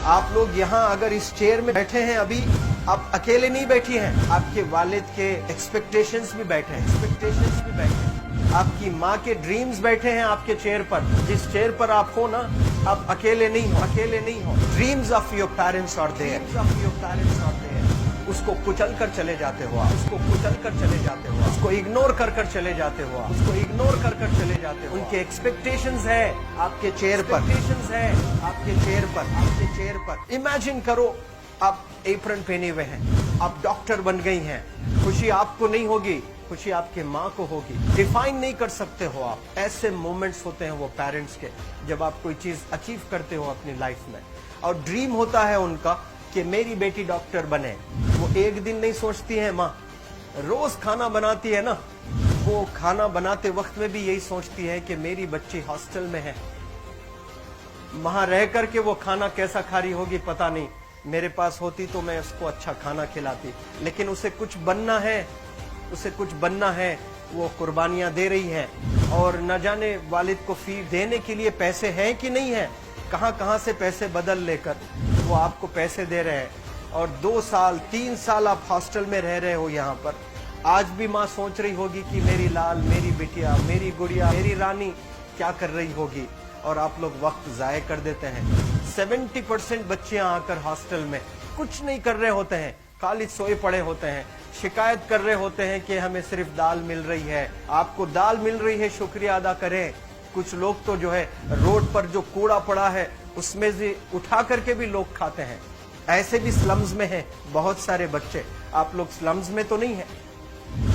आप लोग यहाँ अगर इस चेयर में बैठे हैं अभी, आप अकेले नहीं बैठी हैं, आपके वालिद के एक्सपेक्टेशंस भी बैठे हैं, आपकी माँ के ड्रीम्स बैठे हैं आपके चेयर पर। जिस चेयर पर आप हो ना, आप अकेले नहीं हो। Dreams of your parents are there. उसको कुचल कर चले जाते हो आप, उसको इग्नोर कर चले जाते हो उनके एक्सपेक्टेशंस है आपके चेयर पर। इमेजिन करो आप एप्रन पहने हुए हैं, आप डॉक्टर बन गई हैं। खुशी आपको नहीं होगी, खुशी आपके माँ को होगी। डिफाइन नहीं कर सकते हो आप। ऐसे मोमेंट्स होते हैं वो पेरेंट्स के, जब आप कोई चीज अचीव करते हो अपनी लाइफ में, और ड्रीम होता है उनका कि मेरी बेटी डॉक्टर बने। वो एक दिन नहीं सोचती है माँ, रोज खाना बनाती है ना, वो खाना बनाते वक्त में भी यही सोचती है कि मेरी बच्ची हॉस्टल में है, वहां रह करके वो खाना कैसा खा रही होगी पता नहीं। मेरे पास होती तो मैं उसको अच्छा खाना खिलाती, लेकिन उसे कुछ बनना है, वो कुर्बानियां दे रही है। और न जाने वालिद को फी देने के लिए पैसे हैं कि नहीं है, कहां से पैसे बदल लेकर वो आपको पैसे दे रहे हैं। और 2 साल 3 साल आप हॉस्टल में रह रहे हो यहाँ पर। आज भी माँ सोच रही होगी कि मेरी लाल, मेरी बिटिया, मेरी गुड़िया, मेरी रानी क्या कर रही होगी, और आप लोग वक्त जाया कर देते हैं। 70% बच्चियां आकर हॉस्टल में कुछ नहीं कर रहे होते हैं, खाली सोए पड़े होते हैं, शिकायत कर रहे होते हैं कि हमें सिर्फ दाल मिल रही है। आपको दाल मिल रही है, शुक्रिया अदा करें। कुछ लोग तो जो है रोड पर जो कूड़ा पड़ा है उसमें से उठा करके भी लोग खाते हैं। ऐसे भी स्लम्स में हैं बहुत सारे बच्चे। आप लोग स्लम्स में तो नहीं है,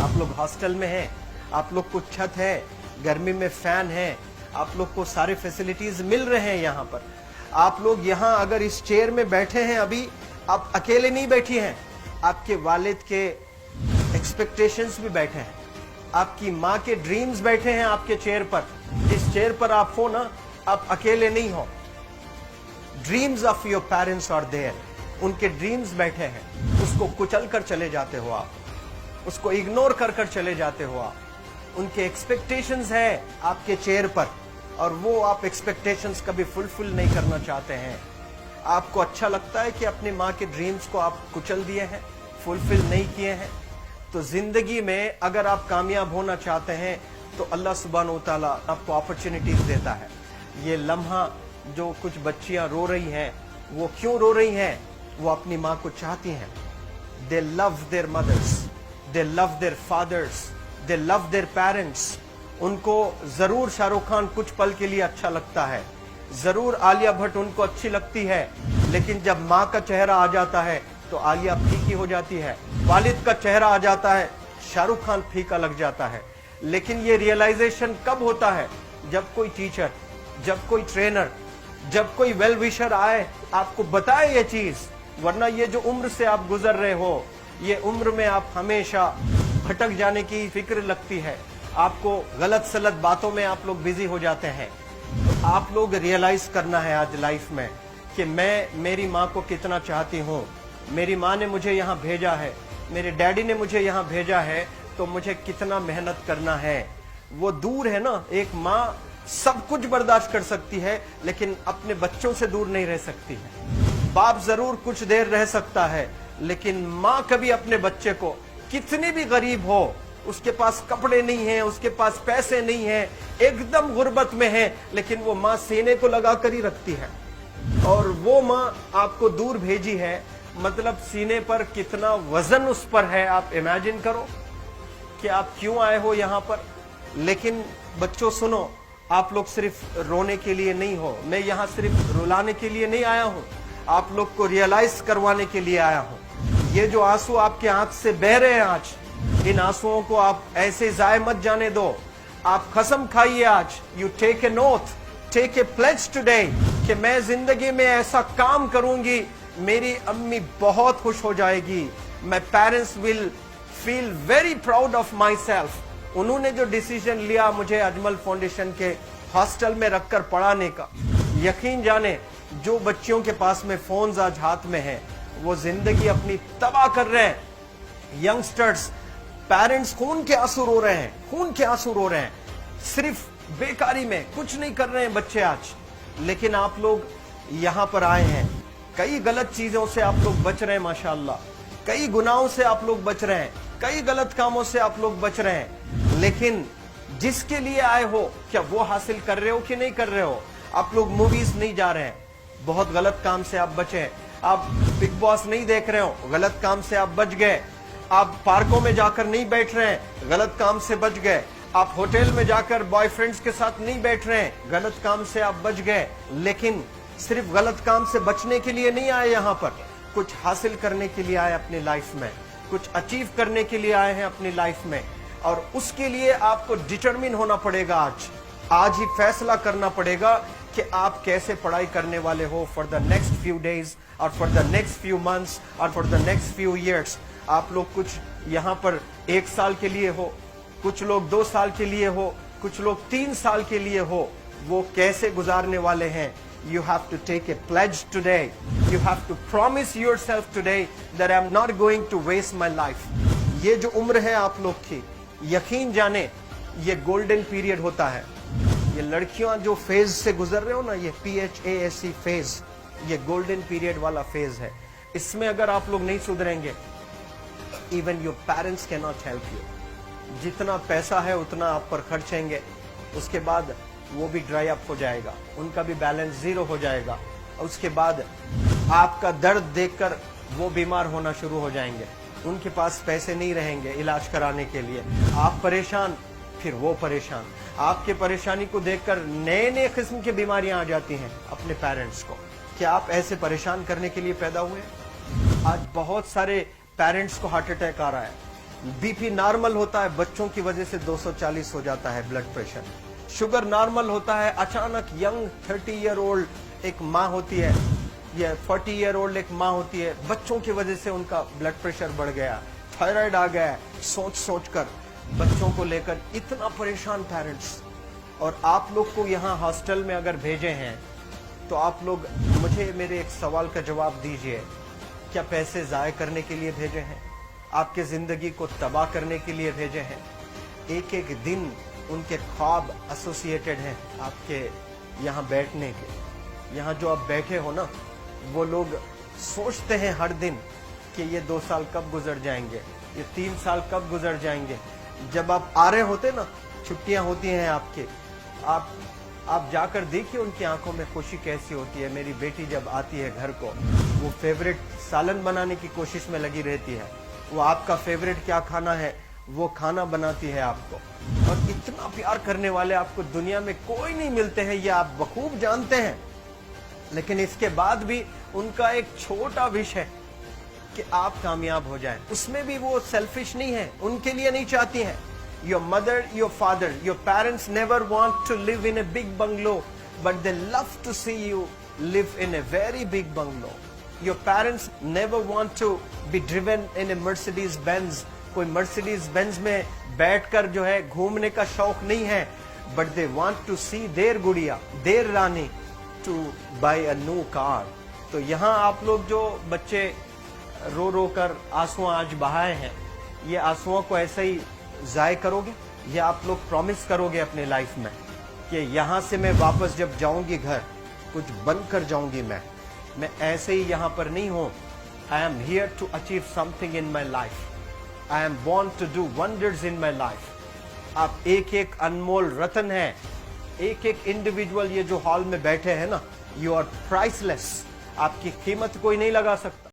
आप लोग हॉस्टल में हैं, आप लोग को छत है, गर्मी में फैन है, आप लोग को सारे फैसिलिटीज मिल रहे हैं यहाँ पर। आप लोग यहाँ अगर इस चेयर में बैठे हैं अभी, आप अकेले नहीं बैठी हैं, आपके वालिद के एक्सपेक्टेशंस भी बैठे हैं, आपकी माँ के ड्रीम्स बैठे हैं आपके चेयर पर। जिस चेयर पर आप हो ना, आप अकेले नहीं हो। Dreams of your parents are there. उनके ड्रीम्स बैठे हैं, उसको कुचल कर चले जाते हो आप, उसको इग्नोर कर चले जाते हो आप। उनके एक्सपेक्टेशंस है आपके चेयर पर, और वो आप एक्सपेक्टेशंस कभी फुलफिल नहीं करना चाहते हैं। आपको अच्छा लगता है कि अपनी माँ के ड्रीम्स को आप कुचल दिए हैं, फुलफिल नहीं किए हैं। तो जिंदगी में अगर आप कामयाब होना चाहते हैं तो अल्लाह सुब्हानहू तआला आपको अपॉर्चुनिटीज देता है। ये लम्हा जो कुछ बच्चियां रो रही हैं, वो क्यों रो रही हैं? वो अपनी माँ को चाहती हैं। They love their mothers, they love their fathers, they love their parents. उनको जरूर शाहरुख खान कुछ पल के लिए अच्छा लगता है, जरूर आलिया भट्ट उनको अच्छी लगती है, लेकिन जब माँ का चेहरा आ जाता है तो आलिया फीकी हो जाती है। वालिद का चेहरा आ जाता है, शाहरुख खान फीका लग जाता है। लेकिन ये रियलाइजेशन कब होता है? जब कोई टीचर, जब कोई ट्रेनर, जब कोई वेल विशर आए, आपको बताए ये चीज। वरना ये जो उम्र से आप गुजर रहे हो, ये उम्र में आप हमेशा भटक जाने की फिक्र लगती है, आपको गलत सलत बातों में आप लोग बिजी हो जाते हैं। तो आप लोग रियलाइज करना है आज लाइफ में कि मैं मेरी माँ को कितना चाहती हूँ। मेरी माँ ने मुझे यहाँ भेजा है, मेरे डैडी ने मुझे यहाँ भेजा है, तो मुझे कितना मेहनत करना है। वो दूर है ना, एक माँ सब कुछ बर्दाश्त कर सकती है, लेकिन अपने बच्चों से दूर नहीं रह सकती है। बाप जरूर कुछ देर रह सकता है, लेकिन माँ कभी अपने बच्चे को, कितनी भी गरीब हो, उसके पास कपड़े नहीं है, उसके पास पैसे नहीं है, एकदम गुर्बत में है, लेकिन वो माँ सीने को लगा कर ही रखती है। और वो माँ आपको दूर भेजी है, मतलब सीने पर कितना वजन उस पर है। आप इमेजिन करो कि आप क्यों आए हो यहाँ पर। लेकिन बच्चों सुनो, आप लोग सिर्फ रोने के लिए नहीं हो, मैं यहाँ सिर्फ रुलाने के लिए नहीं आया हूँ, आप लोग को रियलाइज करवाने के लिए आया हूँ। ये जो आंसू आपके आंख से बह रहे हैं आज, इन आंसुओं को आप ऐसे जाए मत जाने दो। आप कसम खाइए आज, you take a note, take a pledge today, कि मैं जिंदगी में ऐसा काम करूंगी, मेरी अम्मी बहुत खुश हो जाएगी। My parents will feel very proud of my self. उन्होंने जो डिसीजन लिया मुझे अजमल फाउंडेशन के हॉस्टल में रखकर पढ़ाने का, यकीन जाने जो बच्चियों के पास में फोन्स आज हाथ में हैं, वो जिंदगी अपनी तबाह कर रहे हैं। यंगस्टर्स, पेरेंट्स खून के आंसू रो रहे हैं, खून के आंसू रो रहे हैं, सिर्फ बेकारी में कुछ नहीं कर रहे हैं बच्चे आज। लेकिन आप लोग यहाँ पर आए हैं, کئی غلط چیزوں سے آپ لوگ بچ رہے ہیں ماشاءاللہ, کئی گناہوں سے آپ لوگ بچ رہے ہیں, کئی غلط کاموں سے آپ لوگ بچ رہے ہیں, لیکن جس کے لیے آئے ہو کیا وہ حاصل کر رہے ہو کہ نہیں کر رہے ہو؟ آپ لوگ موویز نہیں جا رہے ہیں, بہت غلط کام سے آپ بچے ہیں. آپ بگ باس نہیں دیکھ رہے ہو, غلط کام سے آپ بچ گئے. آپ پارکوں میں جا کر نہیں بیٹھ رہے ہیں, غلط کام سے بچ گئے. آپ ہوٹل میں جا کر بوائے فرینڈز کے ساتھ نہیں بیٹھ رہے ہیں, غلط کام سے آپ بچ گئے. لیکن صرف غلط کام سے بچنے کے لیے نہیں آئے یہاں پر, کچھ حاصل کرنے کے لیے آئے اپنی لائف میں, کچھ اچیو کرنے کے لیے آئے ہیں اپنی لائف میں. اور اس کے لیے آپ کو ڈٹرمن ہونا پڑے گا. آج ہی فیصلہ کرنا پڑے گا کہ آپ کیسے پڑھائی کرنے والے ہو for the next few days اور for the next few months اور for the next few years. آپ لوگ کچھ یہاں پر 1 سال کے لیے ہو, کچھ لوگ 2 سال کے لیے ہو, کچھ لوگ 3 سال کے لیے ہو. وہ کیسے گزارنے والے ہیں؟ You have to take a pledge today. You have to promise yourself today that I'm not going to waste my life. یہ جو عمر ہے آپ لوگ کی, یقین جانے یہ گولڈن پیریڈ ہوتا ہے. یہ لڑکیاں جو فیز سے گزر رہے ہو نا, یہ PHASE فیز, یہ گولڈن پیریڈ والا فیز ہے. اس میں اگر آپ لوگ نہیں سدھریں گے, even your parents cannot help you. جتنا پیسہ ہے اتنا آپ پر خرچیں گے, اس کے بعد وہ بھی ڈرائی اپ ہو جائے گا, ان کا بھی بیلنس زیرو ہو جائے گا. اس کے بعد آپ کا درد دیکھ کر وہ بیمار ہونا شروع ہو جائیں گے, ان کے پاس پیسے نہیں رہیں گے علاج کرانے کے لیے. آپ پریشان, پھر وہ پریشان. آپ کے پریشانی کو دیکھ کر نئے قسم کی بیماریاں آ جاتی ہیں اپنے پیرنٹس کو. کیا آپ ایسے پریشان کرنے کے لیے پیدا ہوئے؟ آج بہت سارے پیرنٹس کو ہارٹ اٹیک آ رہا ہے, BP نارمل ہوتا ہے, بچوں کی وجہ سے 240 ہو جاتا ہے بلڈ پریشر. شوگر نارمل ہوتا ہے, اچانک ینگ 30 ایئر اولڈ ایک ماں ہوتی ہے یا 40 ایئر اولڈ ایک ماں ہوتی ہے, بچوں کی وجہ سے ان کا بلڈ پریشر بڑھ گیا, تھائرائیڈ آ گیا. سوچ کر بچوں کو لے کر اتنا پریشان پیرنٹس. اور آپ لوگ کو یہاں ہاسٹل میں اگر بھیجے ہیں تو آپ لوگ مجھے میرے ایک سوال کا جواب دیجئے, کیا پیسے ضائع کرنے کے لیے بھیجے ہیں؟ آپ کے زندگی کو تباہ کرنے کے لیے بھیجے ہیں؟ ایک ایک دن ان کے خواب ایسوسیٹڈ ہیں آپ کے یہاں بیٹھنے کے. یہاں جو آپ بیٹھے ہو نا, وہ لوگ سوچتے ہیں ہر دن کہ یہ 2 سال کب گزر جائیں گے, یہ 3 سال کب گزر جائیں گے. جب آپ آ رہے ہوتے نا, چھٹیاں ہوتی ہیں آپ کے, آپ جا کر دیکھیے ان کی آنکھوں میں خوشی کیسی ہوتی ہے. میری بیٹی جب آتی ہے گھر کو, وہ فیوریٹ سالن بنانے کی کوشش میں لگی رہتی ہے. وہ آپ کا فیوریٹ کیا کھانا ہے وہ کھانا بناتی ہے آپ کو. اور اتنا پیار کرنے والے آپ کو دنیا میں کوئی نہیں ملتے ہیں, یہ آپ بخوب جانتے ہیں. لیکن اس کے بعد بھی ان کا ایک چھوٹا وش ہے کہ آپ کامیاب ہو جائیں. اس میں بھی وہ سیلفش نہیں ہے, ان کے لیے نہیں چاہتی ہیں. Your mother, your father, your parents never want to live in a big bungalow, but they love to see you live in a very big bungalow. Your parents never want to be driven in a Mercedes Benz. کوئی Mercedes Benz میں بیٹھ کر جو ہے گھومنے کا شوق نہیں ہے, but they want to see their گڑیا, their Rani to buy a new car. تو یہاں آپ لوگ جو بچے رو کر آنسو آج بہائے ہیں, یہ آنسوؤں کو ایسے ہی ضائع کرو گے؟ یا آپ لوگ پرومس کرو گے اپنے لائف میں کہ یہاں سے میں واپس جب جاؤں گی گھر, کچھ بن کر جاؤں گی, میں ایسے ہی یہاں پر نہیں ہوں. I am here to achieve something in my life. I am born to do wonders in my life. آپ ایک ایک انمول رتن ہیں, ایک ایک انڈیویجول یہ جو ہال میں بیٹھے ہیں نا, you are priceless. آپ کی قیمت کوئی نہیں لگا سکتا.